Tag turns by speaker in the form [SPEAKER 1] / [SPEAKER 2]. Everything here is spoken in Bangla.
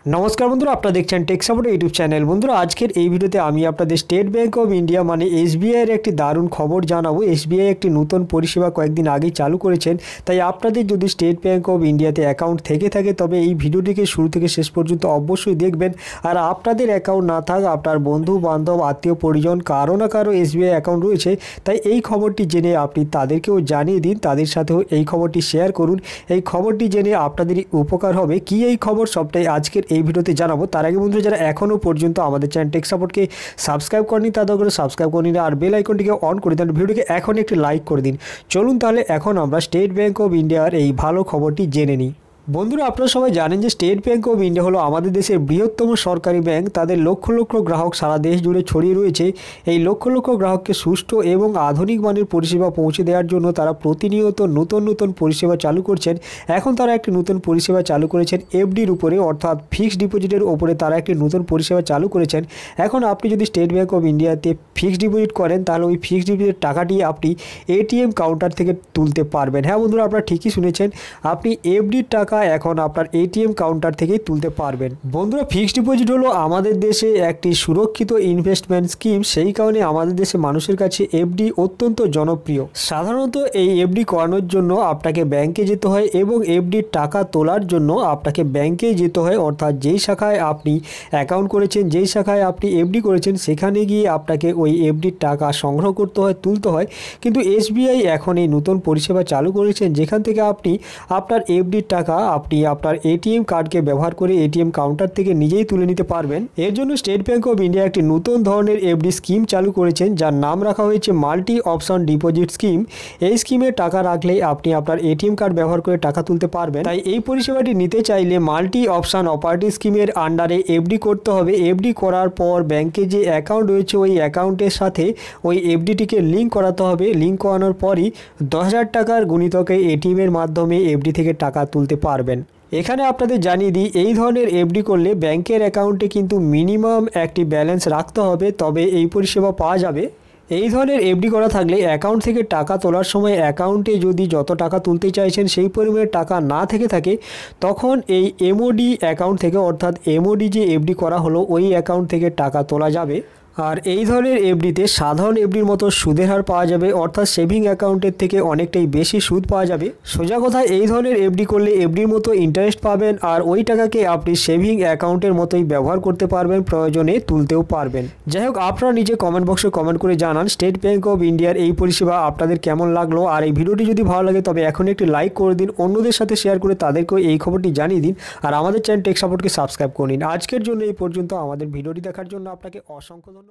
[SPEAKER 1] नमस्कार बंधुरा आपनारा देखছেন টেক সাপোর্ট ইউটিউব চ্যানেল। বন্ধুরা আজকের এই ভিডিওতে আমি আপনাদের স্টেট ব্যাংক অফ ইন্ডিয়া মানে এসবিআই এর একটি দারুণ খবর জানাবো। এসবিআই একটি নতুন পরিষেবা কয়েকদিন আগেই চালু করেছেন, তাই আপনাদের যদি স্টেট ব্যাংক অফ ইন্ডিয়াতে অ্যাকাউন্ট থেকে থাকে তবে এই ভিডিওটিকে শুরু থেকে শেষ পর্যন্ত অবশ্যই দেখবেন। আর আপনাদের অ্যাকাউন্ট না থাক, আপনার বন্ধু বান্ধব আত্মীয় পরিজন কারো না কারো এসবিআই অ্যাকাউন্ট রয়েছে, তাই এই খবরটি জেনে আপনি তাদেরকেও জানিয়ে দিন, তাদের সাথেও এই খবরটি শেয়ার করুন। এই খবরটি জেনে আপনাদেরই উপকার হবে। কি এই খবর সবটাই আজকের এই ভিডিওতে জানাবো। তার আগে বন্ধুরা যারা এখনও পর্যন্ত আমাদের চ্যানেল টেক সাপোর্টকে সাবস্ক্রাইব করেনি তাদের করে সাবস্ক্রাইব করে নিন আর বেল আইকনটিকে অন করে দিন, ভিডিওটিকে এখন একটি লাইক করে দিন। চলুন তাহলে এখন আমরা স্টেট ব্যাংক অফ ইন্ডিয়ার এই ভালো খবরটি জেনে নিই। বন্ধুরা আপনারা সবাই জানেন যে স্টেট ব্যাংক অফ ইন্ডিয়া হলো আমাদের দেশের বৃহত্তম সরকারি ব্যাংক। তাদের লক্ষ লক্ষ গ্রাহক সারা দেশ জুড়ে ছড়িয়ে রয়েছে। এই লক্ষ লক্ষ গ্রাহককে সুষ্ঠু এবং আধুনিক মানের পরিষেবা পৌঁছে দেওয়ার জন্য তারা প্রতিনিয়ত নতুন নতুন পরিষেবা চালু করছেন। এখন তারা একটি নতুন পরিষেবা চালু করেছেন এফডির উপরে, অর্থাৎ ফিক্সড ডিপোজিটের উপরে তারা একটি নতুন পরিষেবা চালু করেছেন। এখন আপনি যদি স্টেট ব্যাংক অফ ইন্ডিয়াতে ফিক্সড ডিপোজিট করেন তাহলে ওই ফিক্সড ডিপোজিটের টাকাটি আপনি এটিএম কাউন্টার থেকে তুলতে পারবেন। হ্যাঁ বন্ধুরা, আপনারা ঠিকই শুনেছেন, আপনি এফডির টাকা এখন আপনার এটিএম কাউন্টার থেকেই তুলতে পারবেন। বন্ধুরা ফিক্সড ডিপোজিট হলো আমাদের দেশে একটি সুরক্ষিত ইনভেস্টমেন্ট স্কিম, সেই কারণে আমাদের দেশে মানুষের কাছে এফডি অত্যন্ত জনপ্রিয়। সাধারণত এই এফডি করানোর জন্য আপনাকে ব্যাংকে যেতে হয় এবং এফডির টাকা তোলার জন্য আপনাকে ব্যাংকেই যেতে হয়, অর্থাৎ যেই শাখায় আপনি অ্যাকাউন্ট করেছেন, যেই শাখায় আপনি এফডি করেছেন সেখানে গিয়ে আপনাকে ওই এফডির টাকা সংগ্রহ করতে হয়, তুলতে হয়। কিন্তু এসবিআই এখন এই নতুন পরিষেবা চালু করেছেন যেখান থেকে আপনি আপনার এফডির টাকা আপনি আপনার এটিএম কার্ডকে ব্যবহার করে এটিএম কাউন্টার থেকে নিজেই তুলে নিতে পারবেন। এর জন্য স্টেট ব্যাংক অফ ইন্ডিয়া একটি নতুন ধরনের এফডি স্কিম চালু করেছেন যার নাম রাখা হয়েছে মাল্টি অপশন ডিপোজিট স্কিম। এই স্কিমে টাকা রাখলেই আপনি আপনার এটিএম কার্ড ব্যবহার করে টাকা তুলতে পারবেন। তাই এই পরিষেবাটি নিতে চাইলে মাল্টি অপশন অপারেটিভ স্কিমের আন্ডারে এফডি করতে হবে। এফডি করার পর ব্যাংকে যে অ্যাকাউন্ট রয়েছে ওই অ্যাকাউন্টের সাথে ওই এফডিটিকে লিঙ্ক করাতে হবে। লিঙ্ক করানোর পরই 10,000 টাকার গুণিতকে এটিএমের মাধ্যমে এফডি থেকে টাকা তুলতে পারবেন। এখানে আপনাদের জানিয়ে দিই, এই ধরনের এফডি করলে ব্যাংকের অ্যাকাউন্টে কিন্তু মিনিমাম একটি ব্যালেন্স রাখতে হবে, তবে এই পরিষেবা পাওয়া যাবে। এই ধরনের এফডি করা থাকলে অ্যাকাউন্ট থেকে টাকা তোলার সময় অ্যাকাউন্টে যদি যত টাকা তুলতে চাইছেন সেই পরিমাণে টাকা না থেকে থাকে তখন এই এমওডি অ্যাকাউন্ট থেকে, অর্থাৎ এমওডি যে এফডি করা হলো ওই অ্যাকাউন্ট থেকে টাকা তোলা যাবে। আর এই ধরনের এফডিতে সাধারণ এফডির মতো সুদের হার পাওয়া যাবে, অর্থাৎ সেভিং অ্যাকাউন্টের থেকে অনেকটাই বেশি সুদ পাওয়া যাবে। সোজা কথা এই ধরনের এফডি করলে এফডির মতো ইন্টারেস্ট পাবেন আর ওই টাকাকে আপনি সেভিং অ্যাকাউন্টের মতোই ব্যবহার করতে পারবেন, প্রয়োজনে তুলতেও পারবেন। যাই হোক, আপনারা নিজে কমেন্ট বক্সে কমেন্ট করে জানান স্টেট ব্যাংক অফ ইন্ডিয়ার এই পরিষেবা আপনাদের কেমন লাগলো। আর এই ভিডিওটি যদি ভালো লাগে তবে এখন একটি লাইক করে দিন, অন্যদের সাথে শেয়ার করে তাদেরকেও এই খবরটি জানিয়ে দিন আর আমাদের চ্যানেল টেক সাপোর্টকে সাবস্ক্রাইব করে নিন। আজকের জন্য এই পর্যন্ত। আমাদের ভিডিওটি দেখার জন্য আপনাকে অসংখ্য ধন্যবাদ।